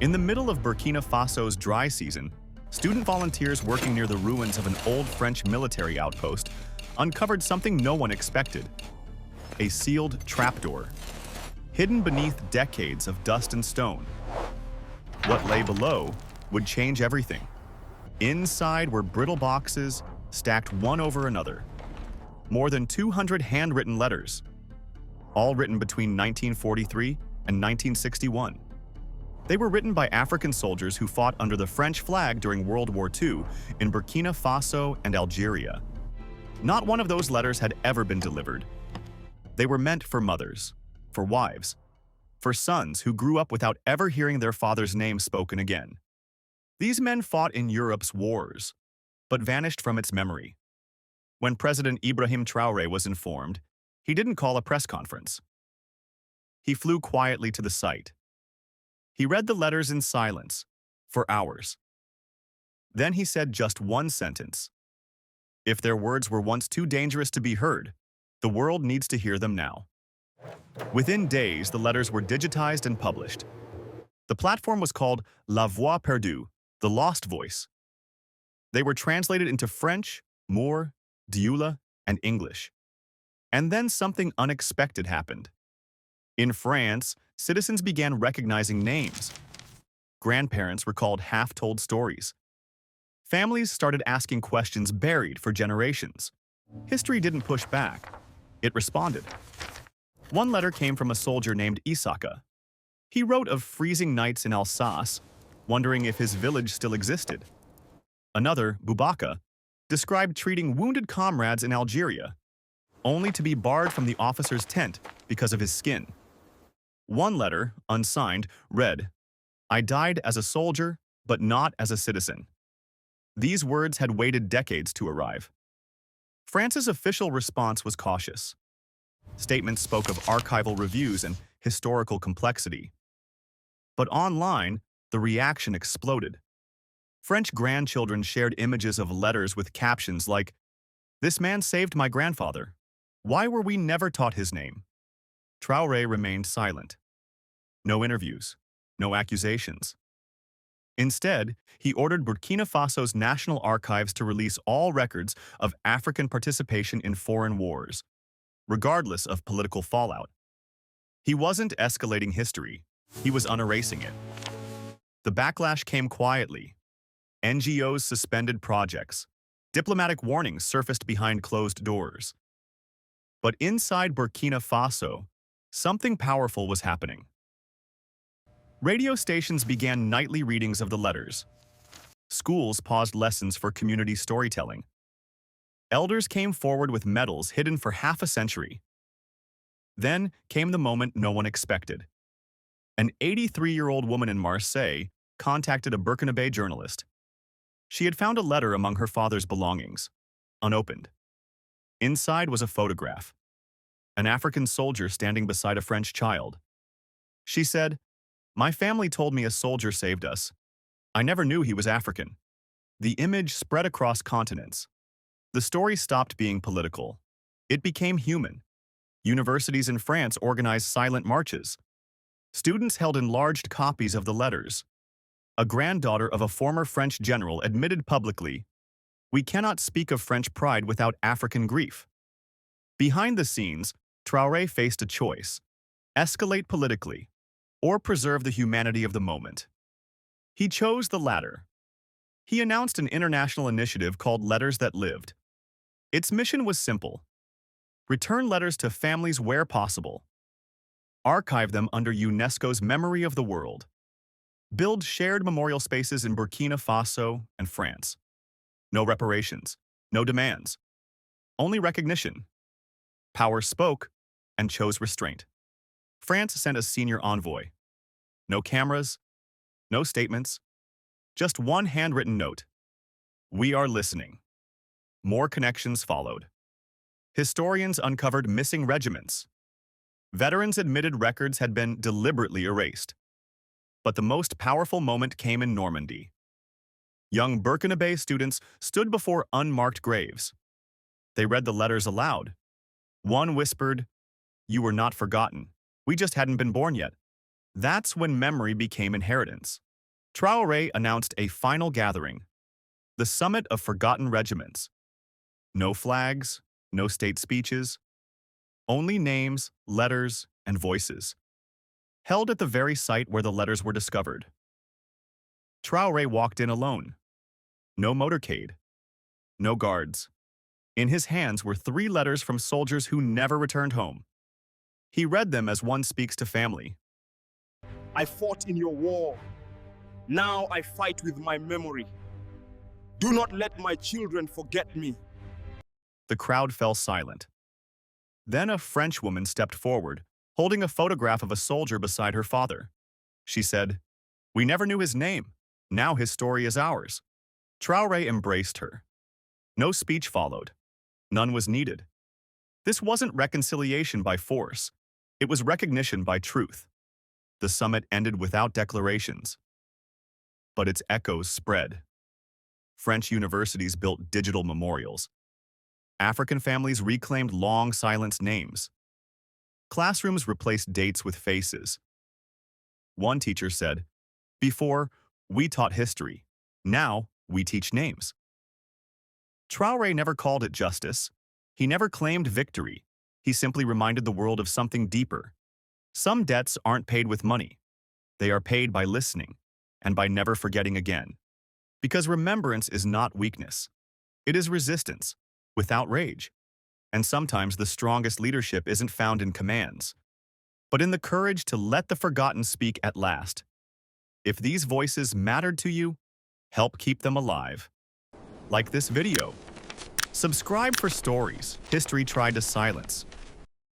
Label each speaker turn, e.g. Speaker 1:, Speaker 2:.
Speaker 1: In the middle of Burkina Faso's dry season, student volunteers working near the ruins of an old French military outpost uncovered something no one expected: a sealed trapdoor, hidden beneath decades of dust and stone. What lay below would change everything. Inside were brittle boxes stacked one over another. More than 200 handwritten letters, all written between 1943 and 1961. They were written by African soldiers who fought under the French flag during World War II in Burkina Faso and Algeria. Not one of those letters had ever been delivered. They were meant for mothers, for wives, for sons who grew up without ever hearing their father's name spoken again. These men fought in Europe's wars, but vanished from its memory. When President Ibrahim Traoré was informed, he didn't call a press conference. He flew quietly to the site. He read the letters in silence for hours. Then he said just one sentence: "If their words were once too dangerous to be heard, the world needs to hear them now." Within days, the letters were digitized and published. The platform was called Voix Perdue, the Lost Voice. They were translated into French, Moor, Dioula, and English. And then something unexpected happened. In France, citizens began recognizing names. Grandparents recalled half-told stories. Families started asking questions buried for generations. History didn't push back. It responded. One letter came from a soldier named Isaka. He wrote of freezing nights in Alsace, wondering if his village still existed. Another, Boubaca, described treating wounded comrades in Algeria, only to be barred from the officer's tent because of his skin. One letter, unsigned, read, "I died as a soldier, but not as a citizen." These words had waited decades to arrive. France's official response was cautious. Statements spoke of archival reviews and historical complexity. But online, the reaction exploded. French grandchildren shared images of letters with captions like, "This man saved my grandfather. Why were we never taught his name?" Traoré remained silent. No interviews, no accusations. Instead, he ordered Burkina Faso's National Archives to release all records of African participation in foreign wars, regardless of political fallout. He wasn't escalating history, he was unerasing it. The backlash came quietly. NGOs suspended projects. Diplomatic warnings surfaced behind closed doors. But inside Burkina Faso, something powerful was happening. Radio stations began nightly readings of the letters. Schools paused lessons for community storytelling. Elders came forward with medals hidden for half a century. Then came the moment no one expected. An 83-year-old woman in Marseille contacted a Burkina journalist. She had found a letter among her father's belongings, unopened. Inside was a photograph. An African soldier standing beside a French child. She said, "My family told me a soldier saved us. I never knew he was African." The image spread across continents. The story stopped being political. It became human. Universities in France organized silent marches. Students held enlarged copies of the letters. A granddaughter of a former French general admitted publicly, "We cannot speak of French pride without African grief." Behind the scenes, Traoré faced a choice: escalate politically, or preserve the humanity of the moment. He chose the latter. He announced an international initiative called Letters That Lived. Its mission was simple: return letters to families where possible. Archive them under UNESCO's Memory of the World. Build shared memorial spaces in Burkina Faso and France. No reparations, no demands, only recognition. Power spoke and chose restraint. France sent a senior envoy. No cameras, no statements, just one handwritten note. "We are listening." More connections followed. Historians uncovered missing regiments. Veterans admitted records had been deliberately erased. But the most powerful moment came in Normandy. Young Burkina students stood before unmarked graves. They read the letters aloud. One whispered, "You were not forgotten. We just hadn't been born yet." That's when memory became inheritance. Traoré announced a final gathering, the Summit of Forgotten Regiments. No flags, no state speeches, only names, letters, and voices, held at the very site where the letters were discovered. Traoré walked in alone. No motorcade, no guards. In his hands were 3 letters from soldiers who never returned home. He read them as one speaks to family.
Speaker 2: I fought in your war. Now I fight with my memory. Do not let my children forget me.
Speaker 1: The crowd fell silent. Then a French woman stepped forward, holding a photograph of a soldier beside her father. She said, "We never knew his name. Now his story is ours." Traoré embraced her. No speech followed. None was needed. This wasn't reconciliation by force. It was recognition by truth. The summit ended without declarations. But its echoes spread. French universities built digital memorials. African families reclaimed long-silenced names. Classrooms replaced dates with faces. One teacher said, "Before, we taught history. Now, we teach names." Traoré never called it justice. He never claimed victory. He simply reminded the world of something deeper. Some debts aren't paid with money. They are paid by listening and by never forgetting again. Because remembrance is not weakness. It is resistance, without rage. And sometimes the strongest leadership isn't found in commands, but in the courage to let the forgotten speak at last. If these voices mattered to you, help keep them alive. Like this video. Subscribe for stories history tried to silence.